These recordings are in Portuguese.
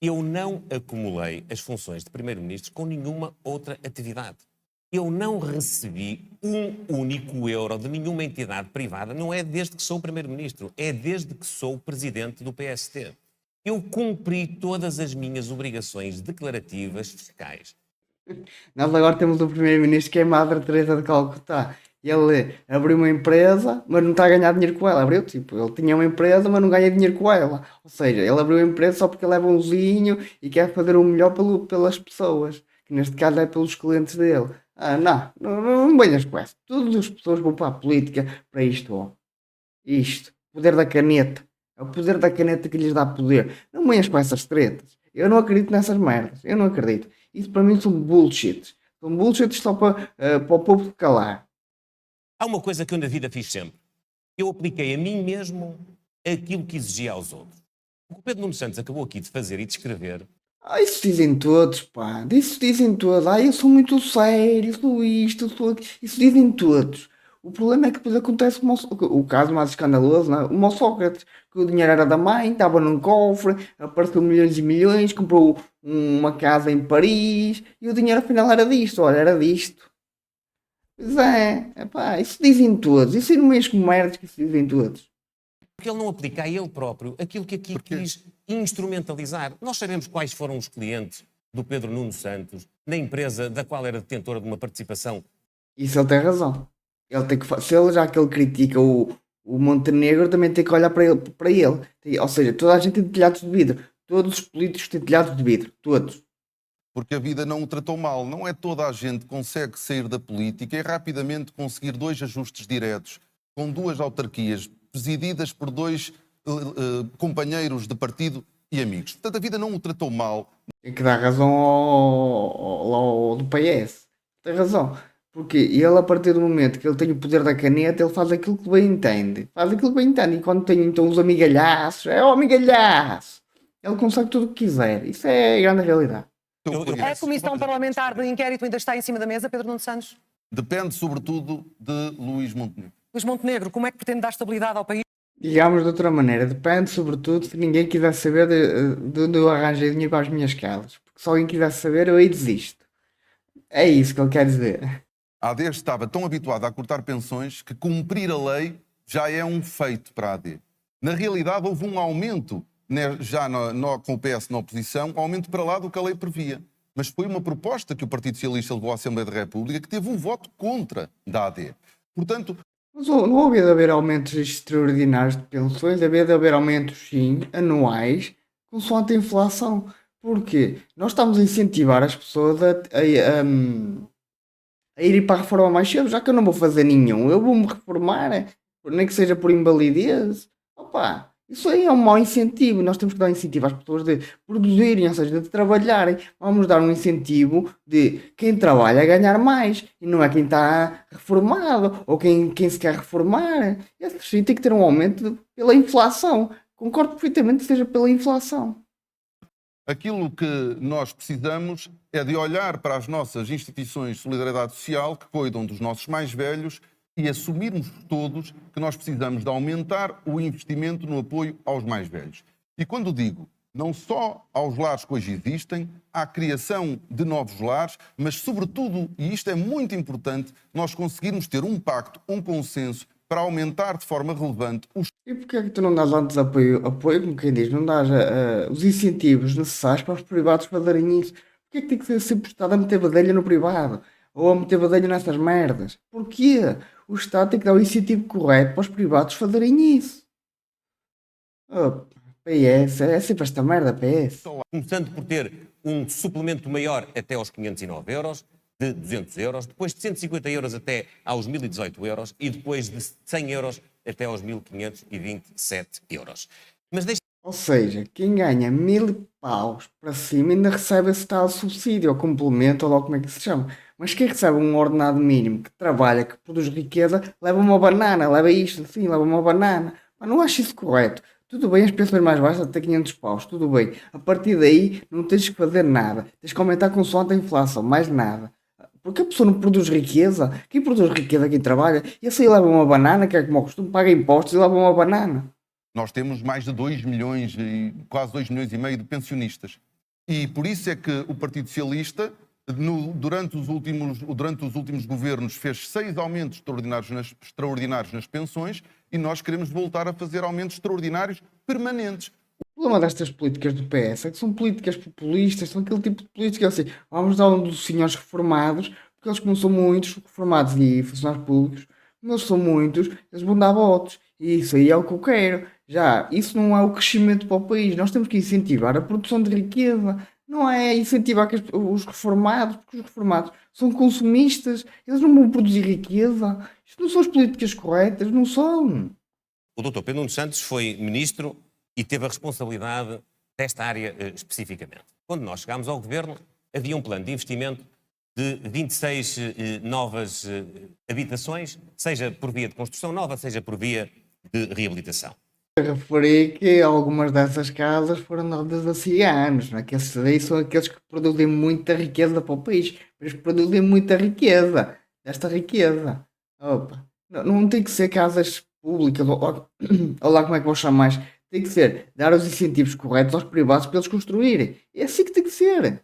Eu não acumulei as funções de Primeiro-Ministro com nenhuma outra atividade. Eu não recebi um único euro de nenhuma entidade privada, não é desde que sou Primeiro-Ministro, é desde que sou Presidente do PST. Eu cumpri todas as minhas obrigações declarativas fiscais. Nós agora temos o primeiro-ministro que é a Madre Teresa de Calcutá. Ele abriu uma empresa, mas não está a ganhar dinheiro com ela. Abriu, tipo, ele tinha uma empresa, mas não ganha dinheiro com ela. Ou seja, ele abriu a empresa só porque ele é bonzinho e quer fazer o melhor pelas pessoas. Que neste caso é pelos clientes dele. Não venhas com essa. Todas as pessoas vão para a política para isto, ó. Isto. Poder da caneta. É o poder da caneta que lhes dá poder. Não venhas com essas tretas. Eu não acredito nessas merdas. Eu não acredito. Isso para mim são bullshit. São bullshit só para o povo calar. Há uma coisa que eu na vida fiz sempre. Eu apliquei a mim mesmo aquilo que exigia aos outros. O que o Pedro Nuno Santos acabou aqui de fazer e de escrever. Isso dizem todos, pá. Isso dizem todos. Eu sou muito sério, sou isto, sou aquilo. Isso dizem todos. O problema é que depois acontece o caso mais escandaloso, não é? O meu Sócrates, que o dinheiro era da mãe, estava num cofre, apareceu milhões e milhões, comprou uma casa em Paris e o dinheiro afinal era disto, olha, era disto. Pois pá, isso dizem todos. Isso é no mesmo merdas que isso dizem todos. Porque ele não aplica a ele próprio aquilo que aqui quis instrumentalizar. Nós sabemos quais foram os clientes do Pedro Nuno Santos na empresa da qual era detentora de uma participação. Isso ele tem razão. Ele tem que, se ele já que ele critica o Montenegro, também tem que olhar para ele. Ou seja, toda a gente tem telhados de vidro. Todos os políticos têm telhados de vidro. Todos. Porque a vida não o tratou mal. Não é toda a gente que consegue sair da política e rapidamente conseguir 2 ajustes diretos com 2 autarquias presididas por 2 companheiros de partido e amigos. Portanto, a vida não o tratou mal. Tem que dar razão ao do PS. Tem razão. Porque ele, a partir do momento que ele tem o poder da caneta, ele faz aquilo que bem entende. Faz aquilo que bem entende. E quando tem então os amigalhaços, é o amigalhaço. Ele consegue tudo o que quiser. Isso é a grande realidade. A Comissão Parlamentar de Inquérito ainda está em cima da mesa, Pedro Nuno Santos? Depende, sobretudo, de Luís Montenegro. Luís Montenegro, como é que pretende dar estabilidade ao país? Digamos de outra maneira, depende sobretudo se ninguém quiser saber de onde eu arranjei dinheiro para as minhas casas. Porque se alguém quiser saber, eu aí desisto. É isso que ele quer dizer. A AD estava tão habituada a cortar pensões que cumprir a lei já é um feito para a AD. Na realidade, houve um aumento, já com o PS na oposição, um aumento para lá do que a lei previa. Mas foi uma proposta que o Partido Socialista levou à Assembleia da República que teve um voto contra da AD. Portanto, Mas não havia de haver aumentos extraordinários de pensões, havia de haver aumentos, sim, anuais, consoante a inflação. Porque nós estamos a incentivar as pessoas a irem para a reforma mais cedo, já que eu não vou fazer nenhum, eu vou-me reformar, nem que seja por invalidez. Opa, isso aí é um mau incentivo. Nós temos que dar incentivo às pessoas de produzirem, ou seja, de trabalharem. Vamos dar um incentivo de quem trabalha a ganhar mais e não é quem está reformado ou quem se quer reformar. Esse sim tem que ter um aumento pela inflação. Concordo perfeitamente que seja pela inflação. aquilo que nós precisamos é de olhar para as nossas instituições de solidariedade social que cuidam dos nossos mais velhos e assumirmos todos que nós precisamos de aumentar o investimento no apoio aos mais velhos. E quando digo não só aos lares que hoje existem, à criação de novos lares, mas sobretudo, e isto é muito importante, nós conseguirmos ter um pacto, um consenso para aumentar de forma relevante os... E porquê é que tu não dás antes apoio, como quem diz, não dás os incentivos necessários para os privados fazerem isso? Porquê é que tem que ser sempre o Estado a meter badelha no privado? Ou a meter badelha nessas merdas? Porquê? O Estado tem que dar o incentivo correto para os privados fazerem isso. Oh, PS, é sempre esta merda, PS. Começando por ter um suplemento maior até aos 509 euros, de 200 euros, depois de 150 euros até aos 1018 euros e depois de 100 euros até aos 1527 euros. Mas Ou seja, quem ganha 1000 paus para cima ainda recebe esse tal subsídio, ou complemento, ou lá como é que se chama. Mas quem recebe um ordenado mínimo, que trabalha, que produz riqueza, leva uma banana, leva isto assim, leva uma banana. Mas não acho isso correto. Tudo bem, as pensões mais baixas até 500 paus, tudo bem. A partir daí não tens que fazer nada. Tens que aumentar consoante a inflação, mais nada. Porque a pessoa não produz riqueza. Quem produz riqueza, quem trabalha. E assim leva uma banana, que é como ao costume, paga impostos e leva uma banana. Nós temos mais de 2 milhões, quase 2 milhões e meio de pensionistas. E por isso é que o Partido Socialista, durante os últimos governos, fez 6 aumentos extraordinários nas pensões, e nós queremos voltar a fazer aumentos extraordinários permanentes. O problema destas políticas do PS é que são políticas populistas, são aquele tipo de políticas assim, vamos dar um dos senhores reformados, porque eles como são muitos, reformados e funcionários públicos, como eles são muitos, eles vão dar votos. E isso aí é o que eu quero. Já, isso não é o crescimento para o país. Nós temos que incentivar a produção de riqueza. Não é incentivar os reformados, porque os reformados são consumistas, eles não vão produzir riqueza. Isto não são as políticas corretas, não são. O Dr. Pedro Nuno Santos foi ministro e teve a responsabilidade desta área especificamente. Quando nós chegámos ao governo, havia um plano de investimento de 26 novas habitações, seja por via de construção nova, seja por via de reabilitação. Eu referi que algumas dessas casas foram dadas a ciganos, não é? Que esses aí são aqueles que produzem muita riqueza para o país. Eles produzem muita riqueza, desta riqueza. Opa. Não tem que ser casas públicas, ou lá como é que vou chamar mais. Tem que ser dar os incentivos corretos aos privados para eles construírem. É assim que tem que ser.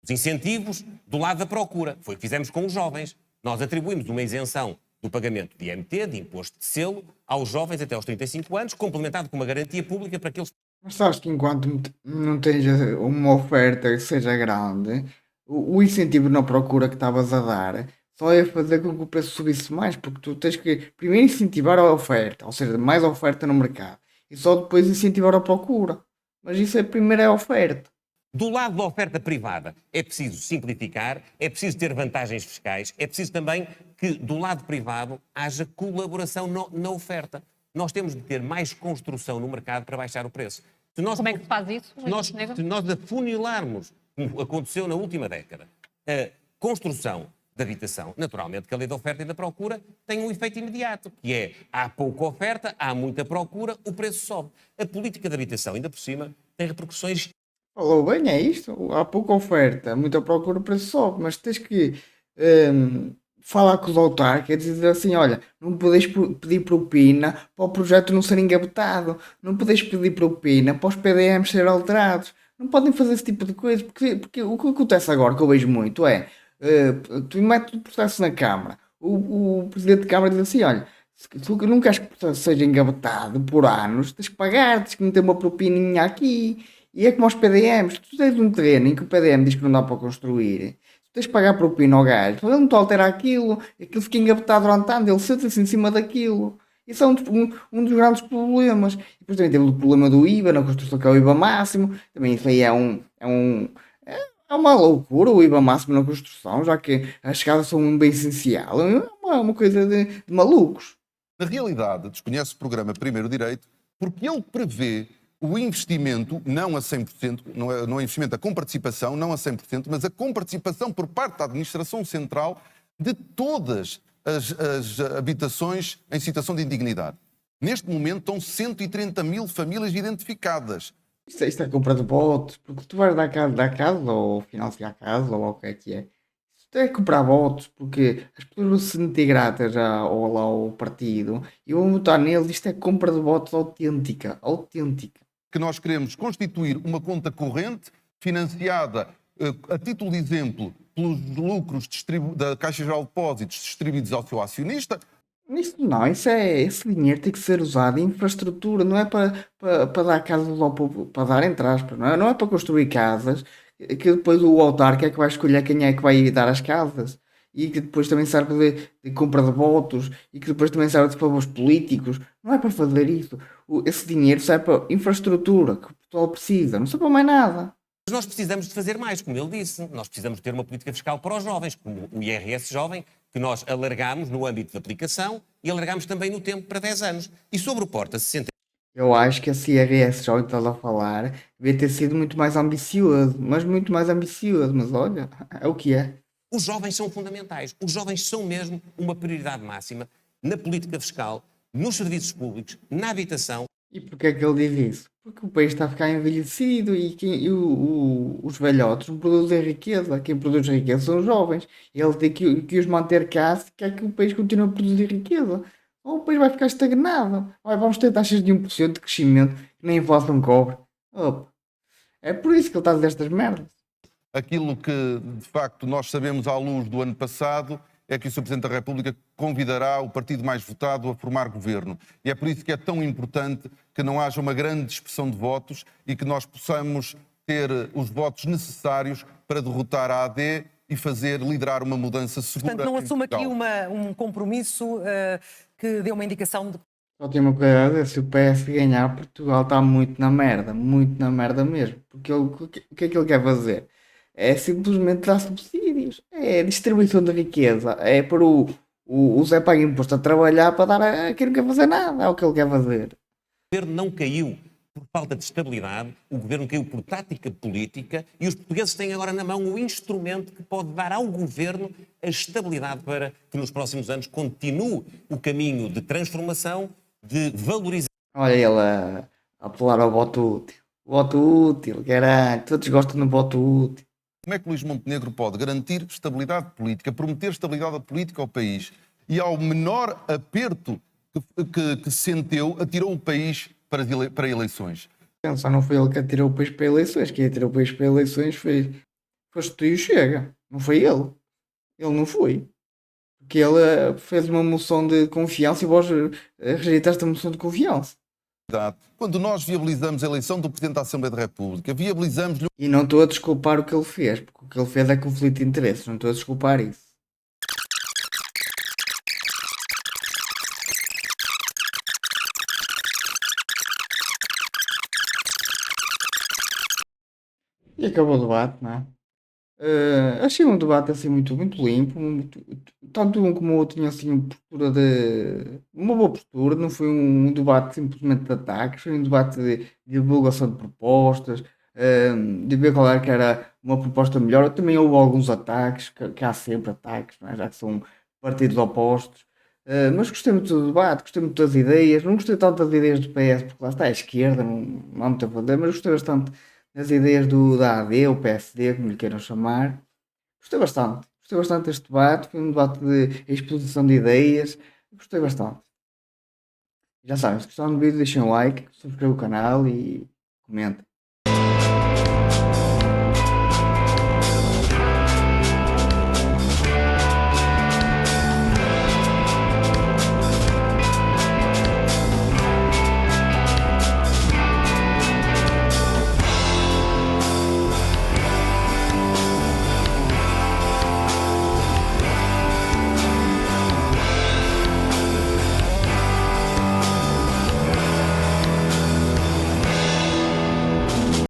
Os incentivos do lado da procura. Foi o que fizemos com os jovens. Nós atribuímos uma isenção do pagamento de IMT, de imposto de selo, aos jovens até aos 35 anos, complementado com uma garantia pública para que eles... Mas sabes que enquanto não tens uma oferta que seja grande, o incentivo na procura que estavas a dar só ia fazer com que o preço subisse mais, porque tu tens que primeiro incentivar a oferta, ou seja, mais oferta no mercado, e só depois incentivar a procura. Mas isso é primeiro a oferta. Do lado da oferta privada é preciso simplificar, é preciso ter vantagens fiscais, é preciso também que do lado privado haja colaboração na oferta. Nós temos de ter mais construção no mercado para baixar o preço. Como é que se faz isso? Se nós afunilarmos, como aconteceu na última década, a construção de habitação, naturalmente que a lei da oferta e da procura tem um efeito imediato, que é, há pouca oferta, há muita procura, o preço sobe. A política de habitação, ainda por cima, tem repercussões. Falou bem, é isto. Há pouca oferta, muita procura, o preço sobe, mas tens que falar com os autarcas e dizer assim: olha, não podes pedir propina para o projeto não ser engavetado, não podes pedir propina para os PDMs serem alterados, não podem fazer esse tipo de coisa, porque o que acontece agora, que eu vejo muito, é tu metes o processo na Câmara, o Presidente de Câmara diz assim: olha, se tu não queres que o processo seja engavetado por anos, tens que pagar, tens que meter uma propininha aqui. E é como aos PDMs, tu tens um terreno em que o PDM diz que não dá para construir, tu tens que pagar propina ao gajo, ele não está a alterar aquilo fica engavetado durante anos, ele senta-se em cima daquilo. Isso é um dos grandes problemas. E depois também teve o problema do IVA, na construção, que é o IVA máximo, também isso aí é uma loucura, o IVA máximo na construção, já que as escadas são um bem essencial, é uma coisa de malucos. Na realidade, desconhece o programa Primeiro Direito porque ele prevê o investimento, não a 100%, não é investimento com participação, não a 100%, mas a comparticipação por parte da Administração Central de todas as habitações em situação de indignidade. Neste momento estão 130 mil famílias identificadas. Isto é compra de votos, porque tu vais dar casa ou financiar a casa, ou o que é. Isto é comprar votos, porque as pessoas vão se sentir gratas ao partido e vão votar neles. Isto é compra de votos autêntica. Que nós queremos constituir uma conta corrente financiada, a título de exemplo, pelos lucros da Caixa Geral de Depósitos distribuídos ao seu acionista. Isso não, esse dinheiro tem que ser usado em infraestrutura, não é para dar casas ao povo, para dar entre aspas, não é para construir casas, que depois o autarca é que vai escolher quem é que vai dar as casas. E que depois também serve de compra de votos e que depois também serve de favores políticos. Não é para fazer isso. Esse dinheiro serve para infraestrutura que o pessoal precisa, não serve para mais nada. Mas nós precisamos de fazer mais, como ele disse. Nós precisamos de ter uma política fiscal para os jovens, como o IRS jovem, que nós alargámos no âmbito de aplicação e alargámos também no tempo para 10 anos. E sobre o Porta 60... Eu acho que esse IRS jovem que estás a falar devia ter sido muito mais ambicioso, mas olha, é o que é. Os jovens são fundamentais. Os jovens são mesmo uma prioridade máxima na política fiscal, nos serviços públicos, na habitação. E porquê é que ele diz isso? Porque o país está a ficar envelhecido e os velhotes não produzem riqueza. Quem produz riqueza são os jovens. Ele tem que os manter cá se quer que o país continue a produzir riqueza. Ou o país vai ficar estagnado. Vamos ter taxas de 1% de crescimento que nem a inflação cobre. Opa. É por isso que ele está a dizer estas merdas. Aquilo que, de facto, nós sabemos à luz do ano passado é que o Sr. Presidente da República convidará o partido mais votado a formar governo. E é por isso que é tão importante que não haja uma grande dispersão de votos e que nós possamos ter os votos necessários para derrotar a AD e liderar uma mudança segura. Portanto, não em assume aqui Portugal. um compromisso que dê uma indicação de. Só tenho uma coisa a dizer, se o PS ganhar, Portugal está muito na merda mesmo. Porque o que é que ele quer fazer? É simplesmente dar subsídios, é distribuição de riqueza, é pôr o Zé Paga Imposto a trabalhar para dar a quem não quer fazer nada, é o que ele quer fazer. O governo não caiu por falta de estabilidade, o governo caiu por tática política e os portugueses têm agora na mão o instrumento que pode dar ao governo a estabilidade para que nos próximos anos continue o caminho de transformação, de valorização. Olha ele a apelar ao voto útil. Voto útil, caralho, todos gostam do voto útil. Como é que Luís Montenegro pode garantir estabilidade política, prometer estabilidade política ao país e, ao menor aperto que sentiu, atirou o país para eleições? Só não foi ele que atirou o país para eleições, quem atirou o país para eleições foste tu e o Chega, não foi ele. Ele não foi. Porque ele fez uma moção de confiança e vós rejeitaste a moção de confiança. Quando nós viabilizamos a eleição do Presidente da Assembleia da República, viabilizamos-lhe. E não estou a desculpar o que ele fez, porque o que ele fez é conflito de interesses, não estou a desculpar isso. E acabou o debate, não é? Achei um debate assim muito limpo, tanto um como o outro tinha assim uma boa postura, não foi um debate simplesmente de ataques, foi um debate de divulgação de propostas, de ver qual era que era uma proposta melhor. Também houve alguns ataques, que há sempre ataques, não é? Já que são partidos opostos. Mas gostei muito do debate, gostei muito das ideias, não gostei tanto das ideias do PS, porque lá está a esquerda, não há muito a fazer, mas gostei bastante das ideias da AD, ou PSD, como lhe queiram chamar. Gostei bastante deste debate, foi um debate de exposição de ideias, gostei bastante. Já sabem, se gostaram do vídeo deixem um like, subscrevam o canal e comentem.